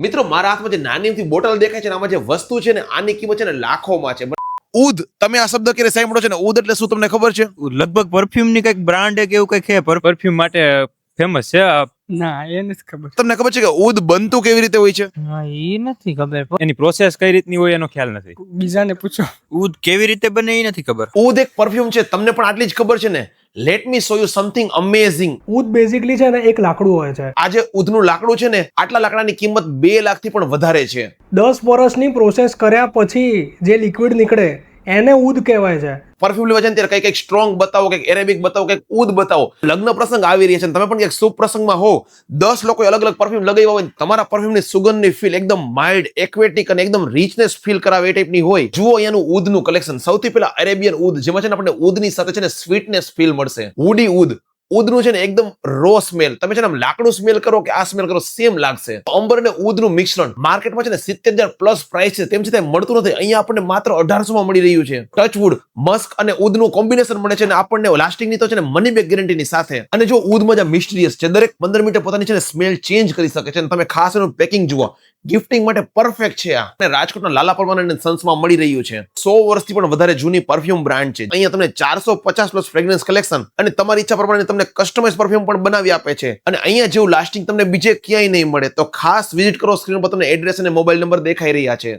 મિત્રો મારા હાથમાં જે નાની એમથી બોટલ દેખાય છે ને આમાં જે વસ્તુ છે ને આની કિંમત છે ને લાખોમાં છે. ઉદ, તમે આ શબ્દ ક્યારે સાંભળો છે ને? ઉદ એટલે શું તમને ખબર છે? લગભગ પરફ્યુમ ની કઈક બ્રાન્ડ કે એવું કઈક છે, પરફ્યુમ માટે ફેમસ છે. ના એ નથી ખબર. તમને ખબર છે કે ઉદ બનતું કેવી રીતે હોય છે? હા એ નથી ખબર. એની પ્રોસેસ કઈ રીતની હોય એનો ખ્યાલ નથી. બીજાને પૂછો. ઉદ કેવી રીતે બને એ નથી ખબર. ઉદ એક પરફ્યુમ છે, તમને પણ આટલી જ ખબર છે ને? Let me show you something amazing. Ud basically છે ને એક લાકડું હોય છે. આ જે ઉદનું લાકડું છે ને, આટલા લાકડાની કિંમત 2 લાખથી પણ વધારે છે. 10 વર્ષની પ્રોસેસ કર્યા પછી જે લિક્વિડ નીકળે એને ઉદ કહેવાય છે. પરફ્યુમ લેવા છે ને ત્યારે કઈક સ્ટ્રોંગ બતાવો, કઈક એરેબિક બતાવો, કઈક ઉદ બતાવો. લગ્ન પ્રસંગ આવી રહ્યા છે ને તમે પણ કઈક શુભ પ્રસંગમાં હો, 10 લોકોએ અલગ અલગ પરફ્યુમ લગાવ્યા હોય, તમારા પરફ્યુમની સુગંધની ફીલ એકદમ માઇલ્ડ, એક્વેટિક અને એકદમ રીચનેસ ફીલ કરાવે એ ટાઈપની હોય. જુઓ અહીંયાનું ઉદનું કલેક્શન. સૌથી પહેલા અરેબિયન ઉદ, જેમાં છે ને આપણને ઉદની સાથે છે ને સ્વીટનેસ ફીલ મળશે. વુડી ઉદ, ઉદનું છે ને એકદમ રો સ્મેલ. તમે છે ને આમ લાકડું સ્મેલ કરો કે આ સ્મેલ કરો સેમ લાગશે. અંબર અને ઉદનું મિશ્રણ માર્કેટમાં છે ને 70,000 પ્લસ પ્રાઇસ છે, તેમ છતાં મળતું નથી. અહીંયા આપણને માત્ર 1800 માં મળી રહ્યું છે. ટચવુડ, મસ્ક અને ઉદનું કોમ્બિનેશન મળે છે ને આપણને લાસ્ટિંગ ની તો છે ને મની બેક ગેરંટીની સાથે. અને જો ઉદમાં જે મિસ્ટીરિયસ છે, દરેક 15 મિનિટે પોતાની છે ને સ્મેલ ચેન્જ કરી શકે છે. તમે ખાસ એનું પેકિંગ જુઓ, ગિફ્ટિંગ માટે પરફેક્ટ છે આ. અને રાજકોટના લાલા પરમાનન્ટ અને સન્સમાં મળી રહ્યું છે. 100 વર્ષથી પણ વધારે જૂની પરફ્યુમ બ્રાન્ડ છે. અહીંયા તમને 450 પ્લસ ફ્રેગ્રન્સ કલેક્શન અને તમારી ઈચ્છા પ્રમાણે તમને કસ્ટમાઇઝ પરફ્યુમ પણ બનાવી આપે છે. અને અહીંયા જેવું લાસ્ટિંગ તમને બીજે ક્યાંય નહીં મળે. તો ખાસ વિઝિટ કરો. સ્ક્રીન પર તમને એડ્રેસ અને મોબાઈલ નંબર દેખાઈ રહ્યા છે.